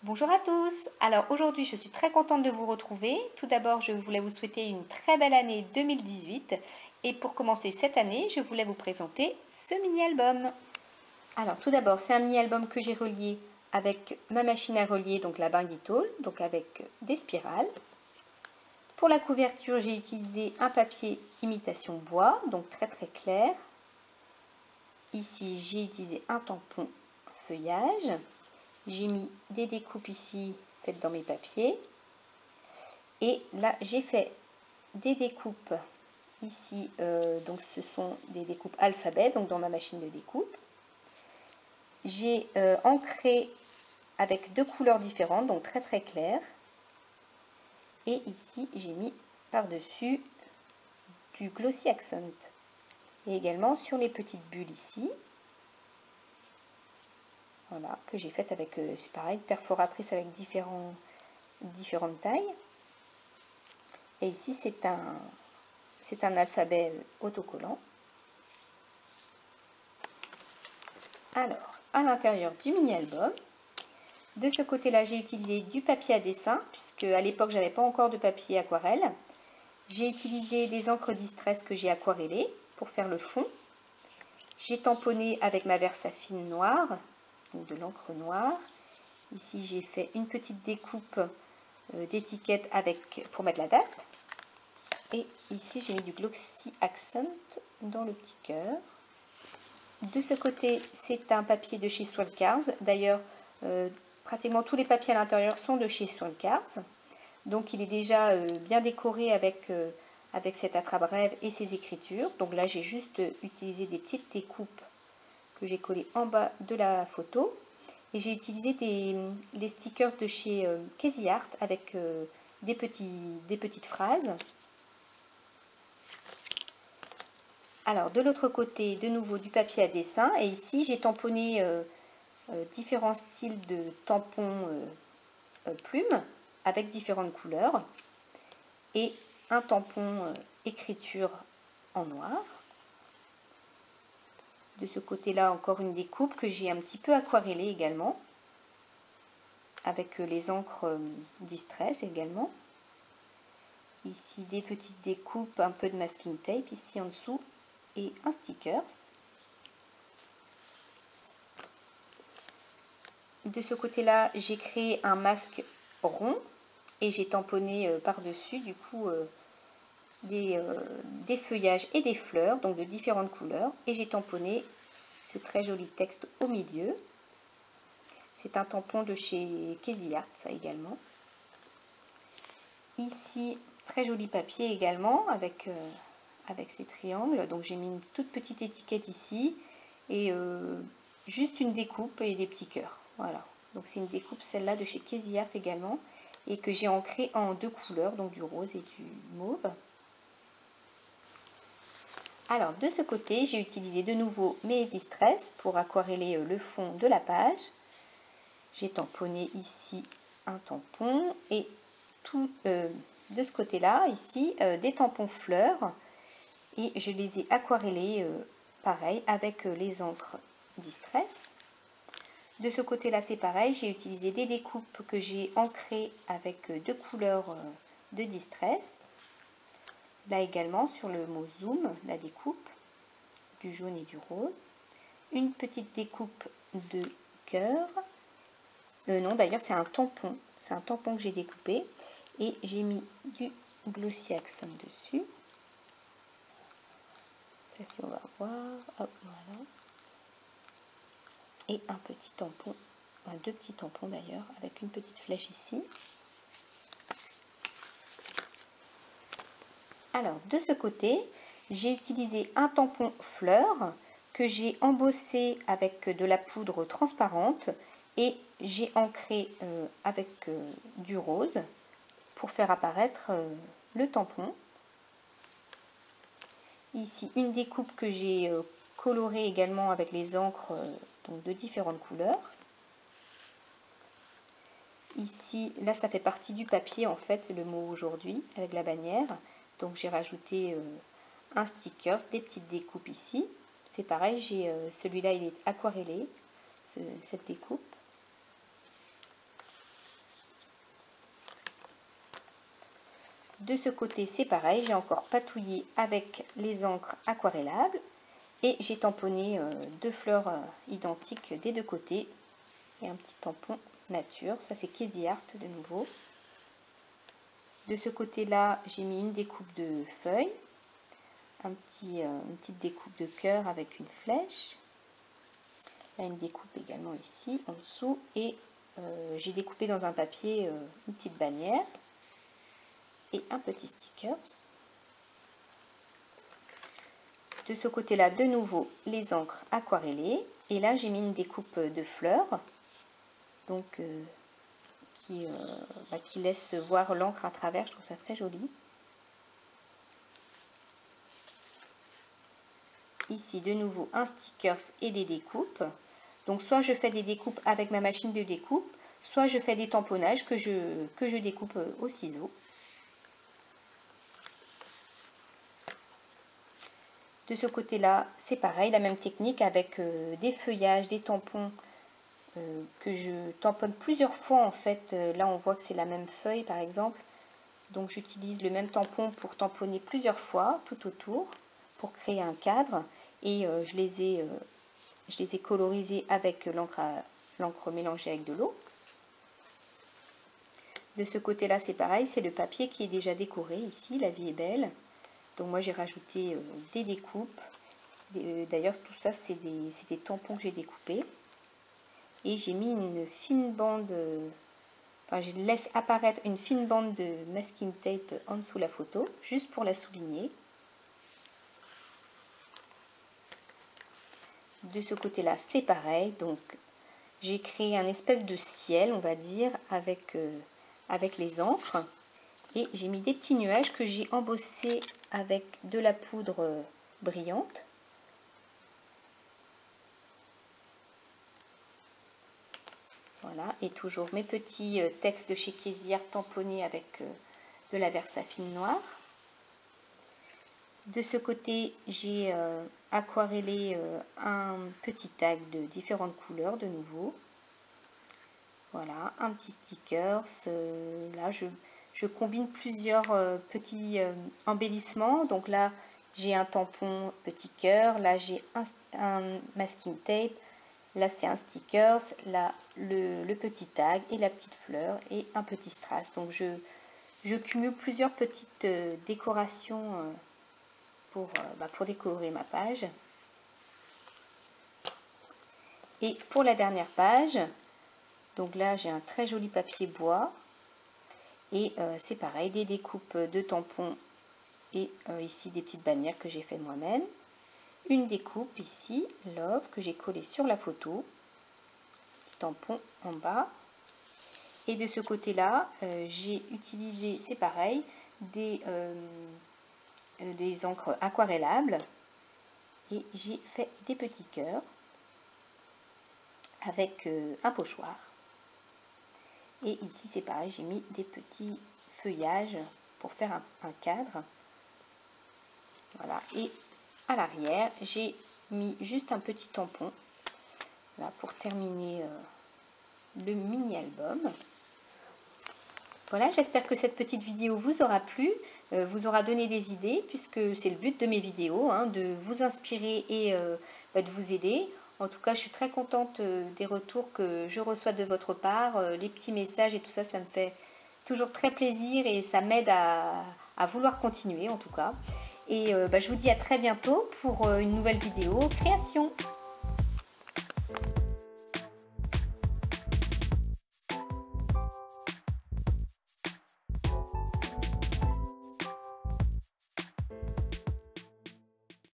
Bonjour à tous. Alors aujourd'hui je suis très contente de vous retrouver. Tout d'abord je voulais vous souhaiter une très belle année 2018 et pour commencer cette année je voulais vous présenter ce mini-album. Alors tout d'abord c'est un mini-album que j'ai relié avec ma machine à relier, donc la Banditol, donc avec des spirales. Pour la couverture j'ai utilisé un papier imitation bois, donc très clair. Ici j'ai utilisé un tampon feuillage. J'ai mis des découpes ici faites dans mes papiers. Et là, j'ai fait des découpes ici. Donc, ce sont des découpes alphabet, donc dans ma machine de découpe. J'ai ancré avec deux couleurs différentes, donc très claires. Et ici, j'ai mis par-dessus du Glossy Accent. Et également sur les petites bulles ici. Voilà, que j'ai faites avec, c'est pareil, perforatrice avec différentes tailles. Et ici, c'est un alphabet autocollant. Alors, à l'intérieur du mini-album, de ce côté-là, j'ai utilisé du papier à dessin, puisque à l'époque, j'avais pas encore de papier aquarelle. J'ai utilisé des encres Distress que j'ai aquarellées pour faire le fond. J'ai tamponné avec ma Versafine noire, donc de l'encre noire. Ici, j'ai fait une petite découpe d'étiquette pour mettre la date. Et ici, j'ai mis du Glossy Accent dans le petit cœur. De ce côté, c'est un papier de chez Swalcars. D'ailleurs, pratiquement tous les papiers à l'intérieur sont de chez Swalcars. Donc, il est déjà bien décoré avec cet attrape-rêve et ses écritures. Donc là, j'ai juste utilisé des petites découpes que j'ai collées en bas de la photo. Et j'ai utilisé des stickers de chez Casey Art avec des petites phrases. Alors, de l'autre côté, de nouveau du papier à dessin. Et ici, j'ai tamponné différents styles de tampons plumes avec différentes couleurs. Et un tampon écriture en noir. De ce côté-là, encore une découpe que j'ai un petit peu aquarellée également. Avec les encres Distress également. Ici, des petites découpes, un peu de masking tape ici en dessous. Et un stickers. De ce côté-là, j'ai créé un masque rond et j'ai tamponné par-dessus du coup des feuillages et des fleurs, donc de différentes couleurs. Et j'ai tamponné ce très joli texte au milieu. C'est un tampon de chez Casey Art, ça également. Ici, très joli papier également avec ces triangles. Donc j'ai mis une toute petite étiquette ici et juste une découpe et des petits cœurs. Voilà. Donc c'est une découpe celle-là de chez Casey Art également et que j'ai ancrée en deux couleurs, donc du rose et du mauve. Alors de ce côté, j'ai utilisé de nouveau mes Distress pour aquareller le fond de la page. J'ai tamponné ici un tampon et tout de ce côté-là, ici, des tampons fleurs. Et je les ai aquarellés pareil avec les encres Distress. De ce côté-là, c'est pareil, j'ai utilisé des découpes que j'ai ancrées avec deux couleurs de Distress. Là également, sur le mot Zoom, la découpe du jaune et du rose. Une petite découpe de cœur. Non, d'ailleurs, c'est un tampon. C'est un tampon que j'ai découpé. Et j'ai mis du Glossy Accent dessus. Là, si on va voir, hop, voilà. Et un petit tampon, deux petits tampons d'ailleurs, avec une petite flèche ici. Alors, de ce côté, j'ai utilisé un tampon fleur que j'ai embossé avec de la poudre transparente et j'ai ancré avec du rose pour faire apparaître le tampon. Ici, une découpe que j'ai colorée également avec les encres donc de différentes couleurs. Ici, là, ça fait partie du papier, en fait, le mot aujourd'hui, avec la bannière. Donc, j'ai rajouté un sticker, des petites découpes ici. C'est pareil, celui-là, il est aquarellé, cette découpe. De ce côté, c'est pareil, j'ai encore patouillé avec les encres aquarellables et j'ai tamponné 2 fleurs identiques des 2 côtés et un petit tampon nature. Ça, c'est Casey Art de nouveau. De ce côté-là, j'ai mis une découpe de feuilles, une petite découpe de cœur avec une flèche. Là, une découpe également ici, en dessous, et j'ai découpé dans un papier une petite bannière et un petit stickers. De ce côté-là, de nouveau, les encres aquarellées. Et là, j'ai mis une découpe de fleurs, donc qui laisse voir l'encre à travers. Je trouve ça très joli. Ici, de nouveau, un stickers et des découpes. Donc, soit je fais des découpes avec ma machine de découpe, soit je fais des tamponnages que je découpe au ciseau. De ce côté-là, c'est pareil, la même technique avec des feuillages, des tampons que je tamponne plusieurs fois en fait. Là, on voit que c'est la même feuille par exemple. Donc, j'utilise le même tampon pour tamponner plusieurs fois tout autour pour créer un cadre. Et je les ai colorisés avec l'encre mélangée avec de l'eau. De ce côté-là, c'est pareil, c'est le papier qui est déjà décoré ici, la vie est belle. Donc moi j'ai rajouté des découpes. D'ailleurs tout ça c'est des tampons que j'ai découpés. Et j'ai mis une fine bande, je laisse apparaître une fine bande de masking tape en dessous de la photo, juste pour la souligner. De ce côté-là c'est pareil, donc j'ai créé un espèce de ciel on va dire avec les encres. Et j'ai mis des petits nuages que j'ai embossés avec de la poudre brillante. Voilà, et toujours mes petits textes de chez Casey Art tamponnés avec de la Versafine noire. De ce côté, j'ai aquarellé un petit tag de différentes couleurs de nouveau. Voilà, un petit stickers. Là, je combine plusieurs petits embellissements. Donc là, j'ai un tampon petit cœur. Là, j'ai un masking tape. Là, c'est un stickers. Là, le petit tag et la petite fleur et un petit strass. Donc, je cumule plusieurs petites décorations pour décorer ma page. Et pour la dernière page, donc là, j'ai un très joli papier bois. Et c'est pareil, des découpes de tampons et ici des petites bannières que j'ai fait moi-même. Une découpe ici, Love, que j'ai collé sur la photo. Petit tampon en bas. Et de ce côté-là, j'ai utilisé, c'est pareil, des encres aquarellables. Et j'ai fait des petits cœurs avec un pochoir. Et ici c'est pareil, j'ai mis des petits feuillages pour faire un cadre. Voilà, et à l'arrière j'ai mis juste un petit tampon là, pour terminer le mini album. Voilà, j'espère que cette petite vidéo vous aura plu, vous aura donné des idées, puisque c'est le but de mes vidéos, hein, de vous inspirer et de vous aider. En tout cas, je suis très contente des retours que je reçois de votre part, les petits messages et tout ça, ça me fait toujours très plaisir et ça m'aide à vouloir continuer en tout cas. Et je vous dis à très bientôt pour une nouvelle vidéo création.